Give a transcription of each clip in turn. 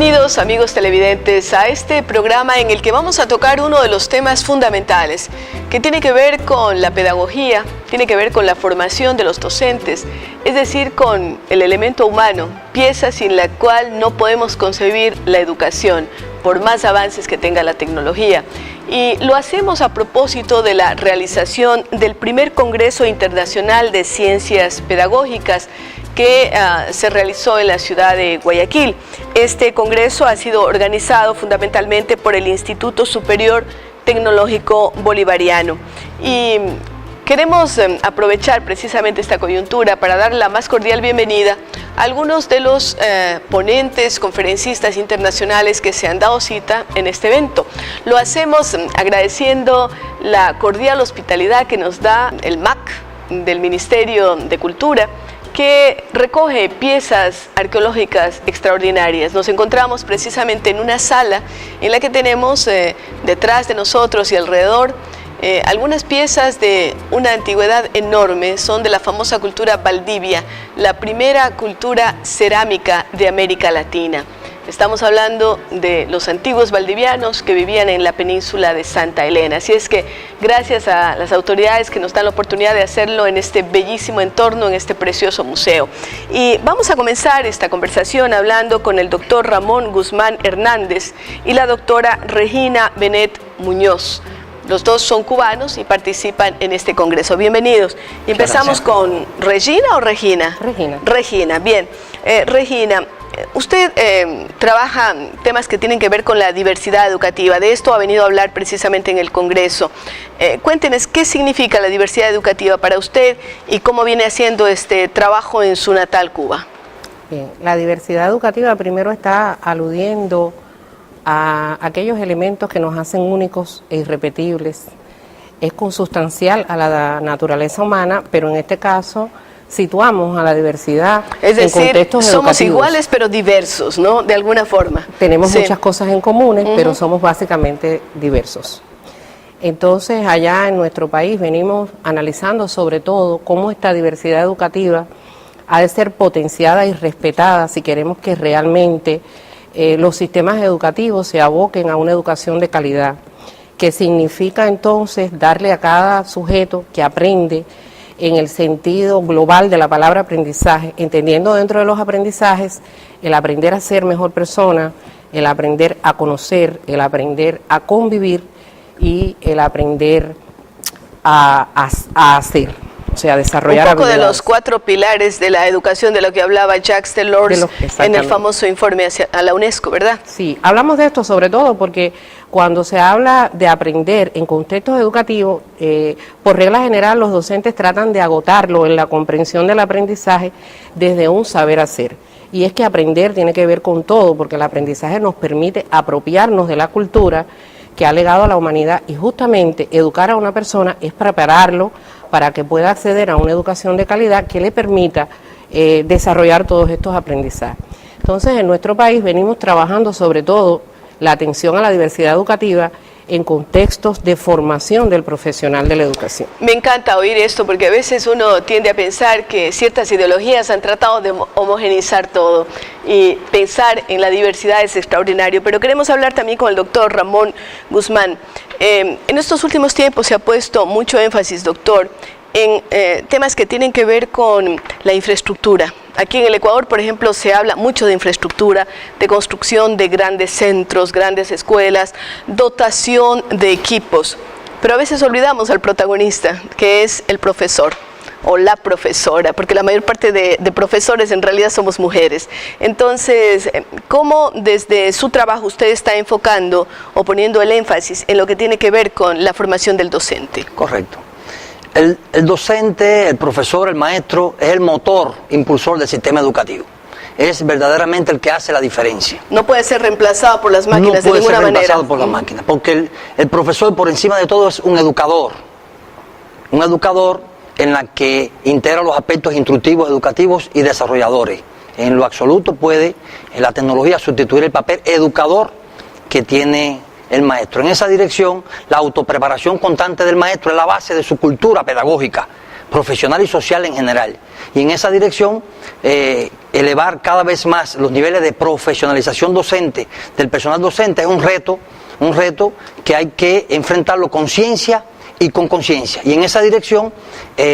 Bienvenidos, amigos televidentes, a este programa en el que vamos a tocar uno de los temas fundamentales que tiene que ver con la pedagogía, tiene que ver con la formación de los docentes, es decir, con el elemento humano, pieza sin la cual no podemos concebir la educación, por más avances que tenga la tecnología. Y lo hacemos a propósito de la realización del primer Congreso Internacional de Ciencias Pedagógicas que se realizó en la ciudad de Guayaquil. Este congreso ha sido organizado fundamentalmente por el Instituto Superior Tecnológico Bolivariano. Y queremos aprovechar precisamente esta coyuntura para dar la más cordial bienvenida a algunos de los ponentes, conferencistas internacionales que se han dado cita en este evento. Lo hacemos agradeciendo la cordial hospitalidad que nos da el MAC del Ministerio de Cultura, que recoge piezas arqueológicas extraordinarias. Nos encontramos precisamente en una sala en la que tenemos detrás de nosotros y alrededor algunas piezas de una antigüedad enorme. Son de la famosa cultura Valdivia, la primera cultura cerámica de América Latina. Estamos hablando de los antiguos valdivianos que vivían en la península de Santa Elena. Así es que gracias a las autoridades que nos dan la oportunidad de hacerlo en este bellísimo entorno, en este precioso museo. Y vamos a comenzar esta conversación hablando con el doctor Ramón Guzmán Hernández y la doctora Regina Benet Muñoz. Los dos son cubanos y participan en este congreso. Bienvenidos. Y empezamos con Regina o Regina. Regina. Regina, bien. Regina, usted trabaja temas que tienen que ver con la diversidad educativa. De esto ha venido a hablar precisamente en el Congreso. Cuéntenos qué significa la diversidad educativa para usted y cómo viene haciendo este trabajo en su natal Cuba. Bien, la diversidad educativa primero está aludiendo a aquellos elementos que nos hacen únicos e irrepetibles. Es consustancial a la naturaleza humana, pero en este caso situamos a la diversidad en contextos educativos. Somos iguales pero diversos, ¿no? De alguna forma. Tenemos muchas cosas en comunes, pero somos básicamente diversos. Entonces, allá en nuestro país venimos analizando sobre todo cómo esta diversidad educativa ha de ser potenciada y respetada si queremos que realmente los sistemas educativos se aboquen a una educación de calidad, que significa entonces darle a cada sujeto que aprende en el sentido global de la palabra aprendizaje, entendiendo dentro de los aprendizajes el aprender a ser mejor persona, el aprender a conocer, el aprender a convivir y el aprender a hacer, o sea, desarrollar un poco habilidades. De los 4 pilares de la educación de lo que hablaba Jacques Delors en el famoso informe a la UNESCO, ¿verdad? Sí, hablamos de esto sobre todo porque cuando se habla de aprender en contextos educativos, por regla general los docentes tratan de agotarlo en la comprensión del aprendizaje desde un saber hacer. Y es que aprender tiene que ver con todo, porque el aprendizaje nos permite apropiarnos de la cultura que ha legado a la humanidad, y justamente educar a una persona es prepararlo para que pueda acceder a una educación de calidad que le permita desarrollar todos estos aprendizajes. Entonces, en nuestro país venimos trabajando sobre todo la atención a la diversidad educativa en contextos de formación del profesional de la educación. Me encanta oír esto porque a veces uno tiende a pensar que ciertas ideologías han tratado de homogeneizar todo y pensar en la diversidad es extraordinario, pero queremos hablar también con el doctor Ramón Guzmán. En estos últimos tiempos se ha puesto mucho énfasis, doctor, en temas que tienen que ver con la infraestructura. Aquí en el Ecuador, por ejemplo, se habla mucho de infraestructura, de construcción de grandes centros, grandes escuelas, dotación de equipos, pero a veces olvidamos al protagonista, que es el profesor o la profesora, porque la mayor parte de profesores en realidad somos mujeres. Entonces, ¿cómo desde su trabajo usted está enfocando o poniendo el énfasis en lo que tiene que ver con la formación del docente? Correcto. El docente, el profesor, el maestro es el motor impulsor del sistema educativo. Es verdaderamente el que hace la diferencia. No puede ser reemplazado por las máquinas de ninguna manera. No puede ser reemplazado por las máquinas, porque el profesor por encima de todo es un educador. Un educador en la que integra los aspectos instructivos, educativos y desarrolladores. En lo absoluto puede la tecnología sustituir el papel educador que tiene el maestro. En esa dirección, la autopreparación constante del maestro es la base de su cultura pedagógica, profesional y social en general. Y en esa dirección, elevar cada vez más los niveles de profesionalización docente del personal docente es un reto que hay que enfrentarlo con ciencia y con conciencia. Y en esa dirección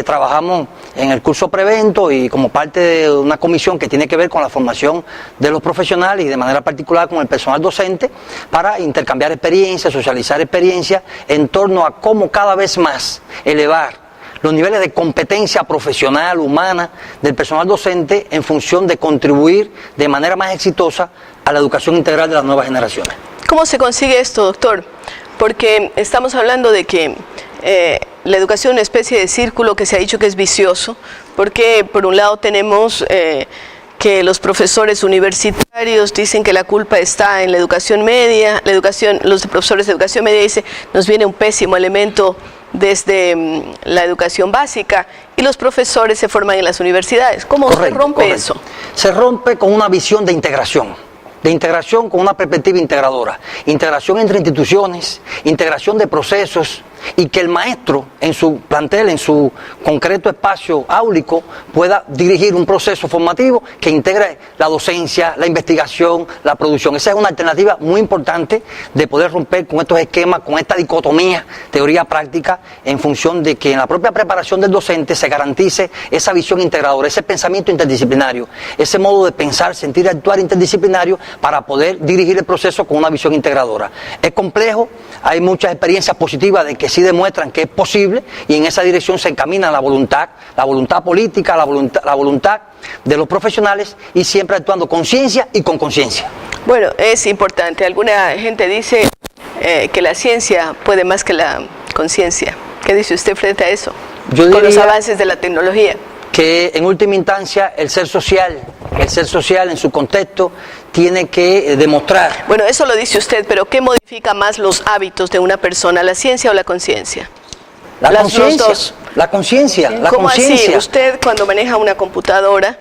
trabajamos en el curso Prevento y como parte de una comisión que tiene que ver con la formación de los profesionales y de manera particular con el personal docente para intercambiar experiencias, socializar experiencias en torno a cómo cada vez más elevar los niveles de competencia profesional, humana del personal docente en función de contribuir de manera más exitosa a la educación integral de las nuevas generaciones. ¿Cómo se consigue esto, doctor? Porque estamos hablando de que la educación es una especie de círculo que se ha dicho que es vicioso, porque por un lado tenemos que los profesores universitarios dicen que la culpa está en la educación media, los profesores de educación media dicen nos viene un pésimo elemento desde la educación básica y los profesores se forman en las universidades. ¿Cómo se rompe eso? Se rompe con una visión de integración con una perspectiva integradora, integración entre instituciones, integración de procesos y que el maestro en su plantel, en su concreto espacio áulico, pueda dirigir un proceso formativo que integre la docencia, la investigación, la producción. Esa es una alternativa muy importante de poder romper con estos esquemas, con esta dicotomía teoría-práctica, en función de que en la propia preparación del docente se garantice esa visión integradora, ese pensamiento interdisciplinario, ese modo de pensar, sentir y actuar interdisciplinario para poder dirigir el proceso con una visión integradora. Es complejo, hay muchas experiencias positivas de que sí demuestran que es posible y en esa dirección se encamina la voluntad política, la voluntad de los profesionales y siempre actuando con ciencia y con conciencia. Bueno, es importante. Alguna gente dice que la ciencia puede más que la conciencia. ¿Qué dice usted frente a eso? Yo diría con los avances de la tecnología. Que en última instancia el ser social en su contexto tiene que demostrar. Bueno, eso lo dice usted, pero ¿qué modifica más los hábitos de una persona, la ciencia o la conciencia? La conciencia. La conciencia. ¿Cómo así? Usted cuando maneja una computadora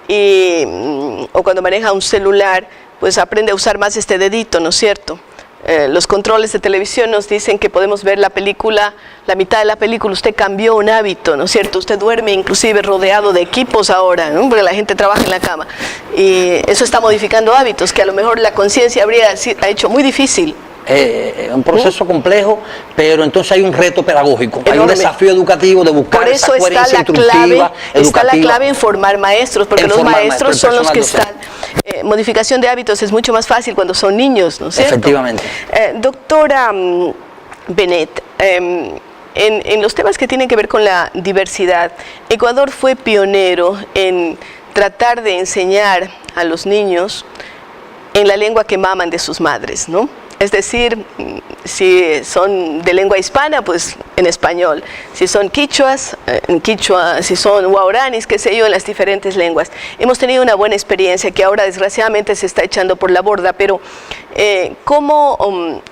o cuando maneja un celular, pues aprende a usar más este dedito, ¿no es cierto? Los controles de televisión nos dicen que podemos ver la película, la mitad de la película. Usted cambió un hábito, ¿no es cierto? Usted duerme inclusive rodeado de equipos ahora, ¿no? Porque la gente trabaja en la cama. Y eso está modificando hábitos que a lo mejor la conciencia ha hecho muy difícil. Un proceso complejo, pero entonces hay un reto pedagógico, hay un desafío educativo de buscar esa coherencia instructiva, está la clave en formar maestros, porque los maestros son los que están. Modificación de hábitos es mucho más fácil cuando son niños, ¿no es cierto? Efectivamente. Doctora Benet, en los temas que tienen que ver con la diversidad, Ecuador fue pionero en tratar de enseñar a los niños en la lengua que maman de sus madres, ¿no? Es decir, si son de lengua hispana, pues en español. Si son quichuas, en quichua. Si son guaraníes, qué sé yo, en las diferentes lenguas. Hemos tenido una buena experiencia que ahora desgraciadamente se está echando por la borda, pero ¿cómo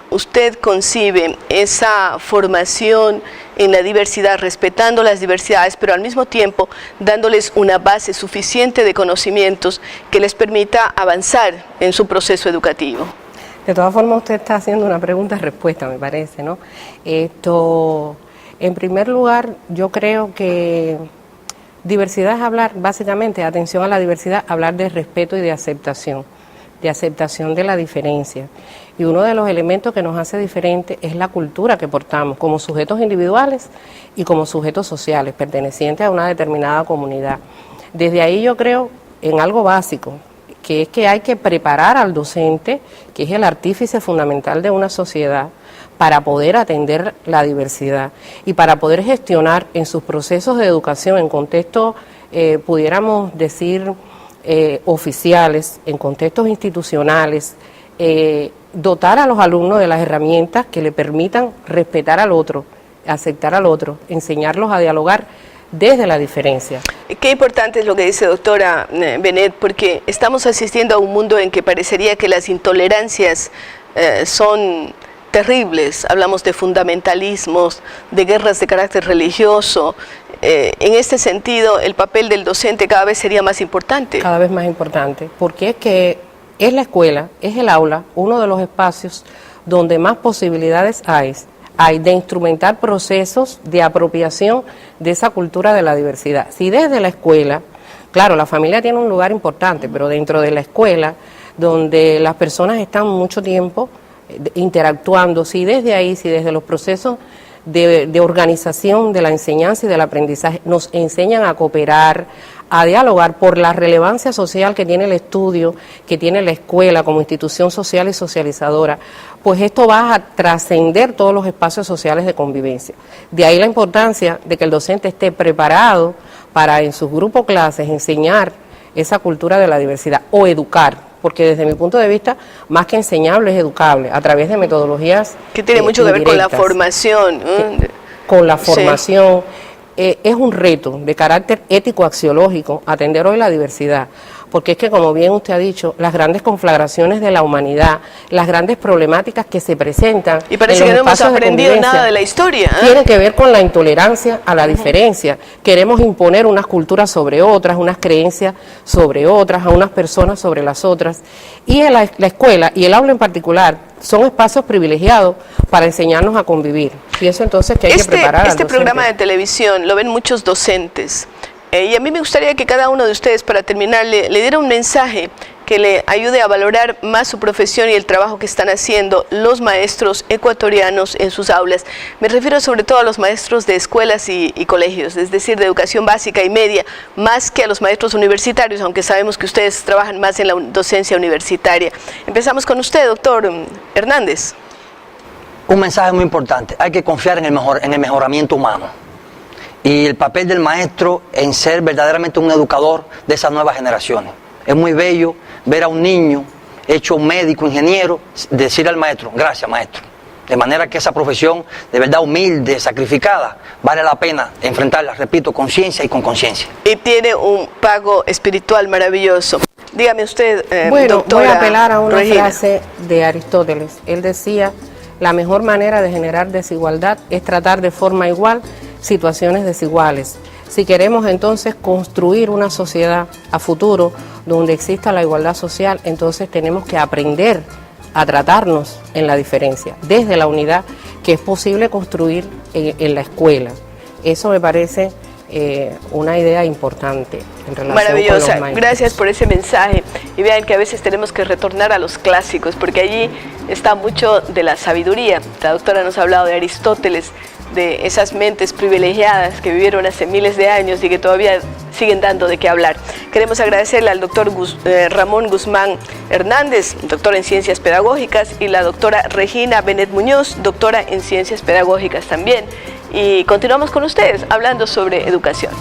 usted concibe esa formación en la diversidad, respetando las diversidades, pero al mismo tiempo dándoles una base suficiente de conocimientos que les permita avanzar en su proceso educativo? De todas formas, usted está haciendo una pregunta-respuesta, me parece, ¿no? En primer lugar, yo creo que diversidad es hablar, básicamente, atención a la diversidad, hablar de respeto y de aceptación de la diferencia. Y uno de los elementos que nos hace diferentes es la cultura que portamos como sujetos individuales y como sujetos sociales, pertenecientes a una determinada comunidad. Desde ahí yo creo en algo básico, que es que hay que preparar al docente, que es el artífice fundamental de una sociedad, para poder atender la diversidad y para poder gestionar en sus procesos de educación, en contextos, pudiéramos decir, oficiales, en contextos institucionales, dotar a los alumnos de las herramientas que le permitan respetar al otro, aceptar al otro, enseñarlos a dialogar desde la diferencia. Qué importante es lo que dice doctora Benet, porque estamos asistiendo a un mundo en que parecería que las intolerancias son terribles. Hablamos de fundamentalismos, de guerras de carácter religioso. En este sentido, el papel del docente cada vez sería más importante. Cada vez más importante, porque es que es la escuela, es el aula, uno de los espacios donde más posibilidades hay hay de instrumentar procesos de apropiación de esa cultura de la diversidad. Si desde la escuela, claro, la familia tiene un lugar importante, pero dentro de la escuela, donde las personas están mucho tiempo interactuando, si desde ahí, si desde los procesos de organización de la enseñanza y del aprendizaje nos enseñan a cooperar, a dialogar por la relevancia social que tiene el estudio, que tiene la escuela como institución social y socializadora, pues esto va a trascender todos los espacios sociales de convivencia. De ahí la importancia de que el docente esté preparado para en sus grupos clases enseñar esa cultura de la diversidad o educar, porque desde mi punto de vista, más que enseñable, es educable, a través de metodologías que tiene mucho que ver con la formación. Con la formación. Sí. Es un reto de carácter ético-axiológico atender hoy la diversidad, porque es que, como bien usted ha dicho, las grandes conflagraciones de la humanidad, las grandes problemáticas que se presentan y parece que no hemos aprendido nada de la historia, tienen que ver con la intolerancia a la diferencia. Queremos imponer unas culturas sobre otras, unas creencias sobre otras, a unas personas sobre las otras, y en la escuela y el aula en particular son espacios privilegiados para enseñarnos a convivir. Pienso entonces que hay que preparar Este programa de televisión lo ven muchos docentes. Y a mí me gustaría que cada uno de ustedes, para terminar, le diera un mensaje que le ayude a valorar más su profesión y el trabajo que están haciendo los maestros ecuatorianos en sus aulas. Me refiero sobre todo a los maestros de escuelas y colegios, es decir, de educación básica y media, más que a los maestros universitarios, aunque sabemos que ustedes trabajan más en la docencia universitaria. Empezamos con usted, doctor Hernández. Un mensaje muy importante: hay que confiar en el mejoramiento humano. Y el papel del maestro en ser verdaderamente un educador de esas nuevas generaciones. Es muy bello ver a un niño hecho médico, ingeniero, decirle al maestro: gracias, maestro. De manera que esa profesión, de verdad humilde, sacrificada, vale la pena enfrentarla, repito, con ciencia y con conciencia. Y tiene un pago espiritual maravilloso. Dígame usted, bueno, doctora voy a apelar a una Regina. frase de Aristóteles. Él decía: la mejor manera de generar desigualdad es tratar de forma igual situaciones desiguales. Si queremos entonces construir una sociedad a futuro donde exista la igualdad social, entonces tenemos que aprender a tratarnos en la diferencia, desde la unidad que es posible construir en la escuela. Eso me parece una idea importante en relación maravillosa. Con los maestros. Gracias por ese mensaje. Y vean que a veces tenemos que retornar a los clásicos, porque allí está mucho de la sabiduría. La doctora nos ha hablado de Aristóteles, de esas mentes privilegiadas que vivieron hace miles de años y que todavía siguen dando de qué hablar. Queremos agradecerle al doctor Ramón Guzmán Hernández, doctor en Ciencias Pedagógicas, y la doctora Regina Benet Muñoz, doctora en Ciencias Pedagógicas también. Y continuamos con ustedes hablando sobre educación.